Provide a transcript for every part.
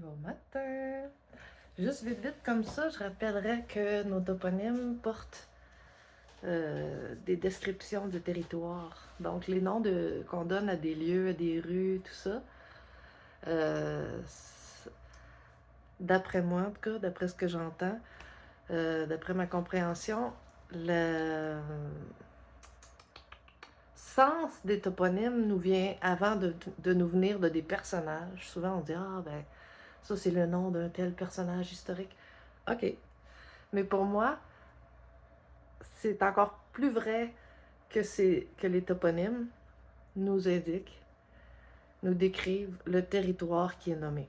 Bon matin! Juste vite vite comme ça, je rappellerai que nos toponymes portent des descriptions de territoire. Donc les noms qu'on donne à des lieux, à des rues, tout ça, d'après moi en tout cas, d'après ce que j'entends, d'après ma compréhension, le sens des toponymes nous vient avant de nous venir de des personnages. Souvent on dit ah ben ça c'est le nom d'un tel personnage historique. OK. Mais pour moi, c'est encore plus vrai que les toponymes nous indiquent, nous décrivent le territoire qui est nommé.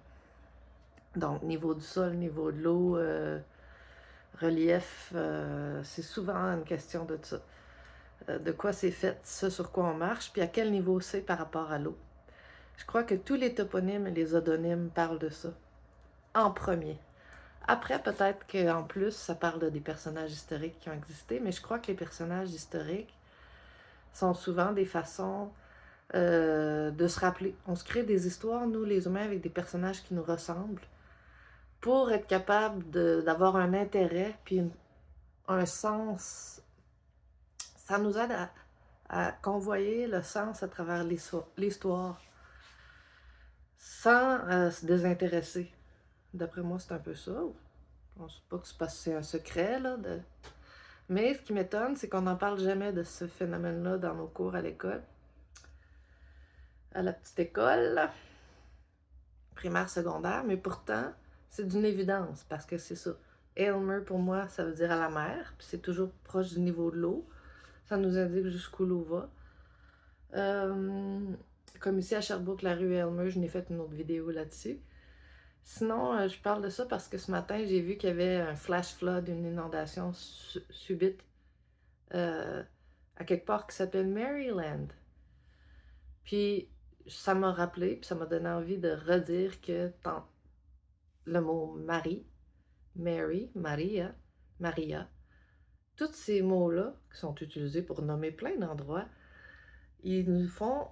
Donc, niveau du sol, niveau de l'eau, relief, c'est souvent une question de ça. De quoi c'est fait, ce sur quoi on marche, puis à quel niveau c'est par rapport à l'eau. Je crois que tous les toponymes et les odonymes parlent de ça, en premier. Après, peut-être qu'en plus, ça parle des personnages historiques qui ont existé, mais je crois que les personnages historiques sont souvent des façons de se rappeler. On se crée des histoires, nous les humains, avec des personnages qui nous ressemblent, pour être capable d'avoir un intérêt, puis un sens. Ça nous aide à convoyer le sens à travers l'histoire, sans se désintéresser. D'après moi, c'est un peu ça. Je pense pas que c'est un secret, là. Mais ce qui m'étonne, c'est qu'on n'en parle jamais de ce phénomène-là dans nos cours à l'école. À la petite école, primaire, secondaire, mais pourtant, c'est d'une évidence, parce que c'est ça. Aylmer, pour moi, ça veut dire à la mer, puis c'est toujours proche du niveau de l'eau. Ça nous indique jusqu'où l'eau va. Comme ici à Sherbrooke, la rue Aylmer, je n'ai fait une autre vidéo là-dessus. Sinon, je parle de ça parce que ce matin, j'ai vu qu'il y avait un flash flood, une inondation subite à quelque part qui s'appelle Maryland. Puis ça m'a rappelé, puis ça m'a donné envie de redire que le mot Marie, Mary, Maria, Maria, tous ces mots-là qui sont utilisés pour nommer plein d'endroits, ils nous font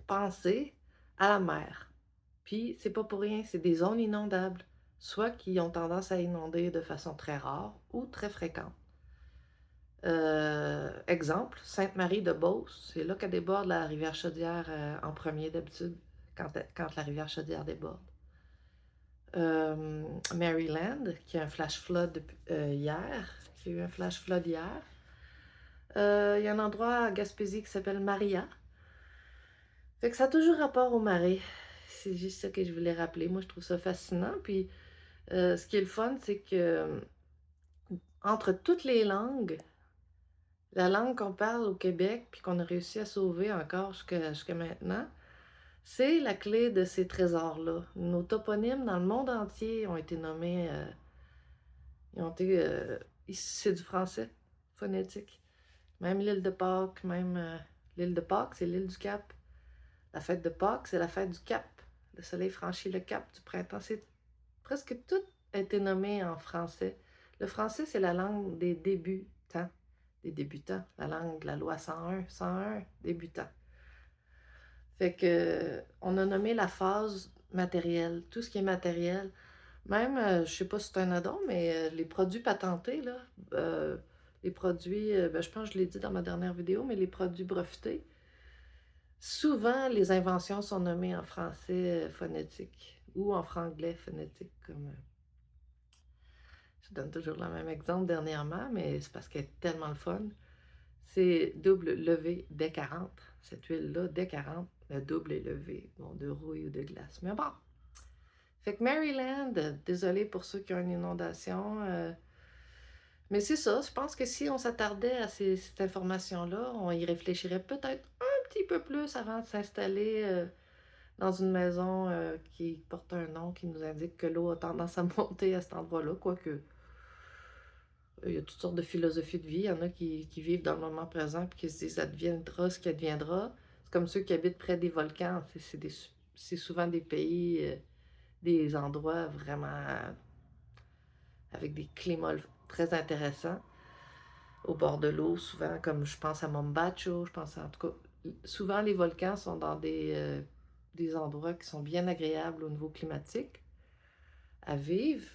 penser à la mer. Puis c'est pas pour rien, c'est des zones inondables, soit qui ont tendance à inonder de façon très rare ou très fréquente. Exemple, Sainte-Marie-de-Beauce, c'est là qu'elle déborde la rivière Chaudière en premier d'habitude, quand la rivière Chaudière déborde. Maryland, qui a un flash flood hier, qui a eu un flash flood hier. Il y a un endroit à Gaspésie qui s'appelle Maria. Fait que ça a toujours rapport aux marées. C'est juste ça que je voulais rappeler. Moi, je trouve ça fascinant. Puis, ce qui est le fun, c'est que entre toutes les langues, la langue qu'on parle au Québec, puis qu'on a réussi à sauver encore jusqu'à maintenant, c'est la clé de ces trésors-là. Nos toponymes dans le monde entier ont été nommés, ils ont été, c'est du français phonétique. Même l'île de Pâques, même l'île de Pâques, c'est l'île du Cap. La fête de Pâques, c'est la fête du Cap. Le soleil franchit le cap du printemps. C'est presque tout a été nommé en français. Le français, c'est la langue des débutants. Des débutants. La langue de la loi 101. 101, débutants. Fait que, on a nommé la phase matérielle. Tout ce qui est matériel. Même, je sais pas si c'est un addon, mais les produits patentés, là, les produits, ben, je pense que je l'ai dit dans ma dernière vidéo, mais les produits brevetés, souvent, les inventions sont nommées en français phonétique ou en franglais phonétique. Je donne toujours le même exemple dernièrement, mais c'est parce qu'elle est tellement le fun. C'est double levé D40. Cette huile-là, D40, le double est levé. Bon, de rouille ou de glace. Mais bon. Fait que Maryland, désolé pour ceux qui ont une inondation. Mais c'est ça, je pense que si on s'attardait à cette information-là, on y réfléchirait peut-être un petit peu plus avant de s'installer dans une maison qui porte un nom qui nous indique que l'eau a tendance à monter à cet endroit-là, quoique il y a toutes sortes de philosophies de vie. Il y en a qui vivent dans le moment présent et qui se disent adviendra ce qui adviendra. C'est comme ceux qui habitent près des volcans. C'est souvent des pays, des endroits vraiment avec des climats très intéressants. Au bord de l'eau, souvent, comme je pense à Mombacho, je pense en tout cas, souvent les volcans sont dans des endroits qui sont bien agréables au niveau climatique à vivre.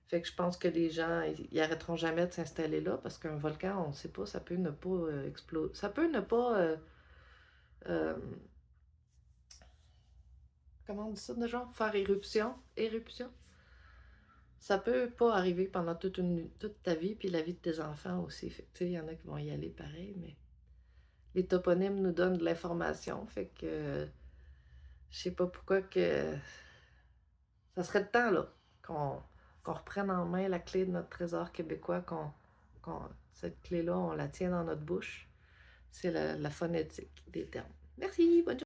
Fait que je pense que les gens, ils arrêteront jamais de s'installer là parce qu'un volcan, on ne sait pas, ça peut ne pas exploser. Ça peut ne pas. Euh, comment on dit ça déjà? Faire éruption. Éruption. Ça peut pas arriver pendant toute ta vie, puis la vie de tes enfants aussi. Fait que, tu sais, il y en a qui vont y aller pareil, mais les toponymes nous donnent de l'information. Fait que je sais pas pourquoi que ça serait le temps, là, qu'on reprenne en main la clé de notre trésor québécois, cette clé-là, on la tient dans notre bouche. C'est la phonétique des termes. Merci, bonne journée.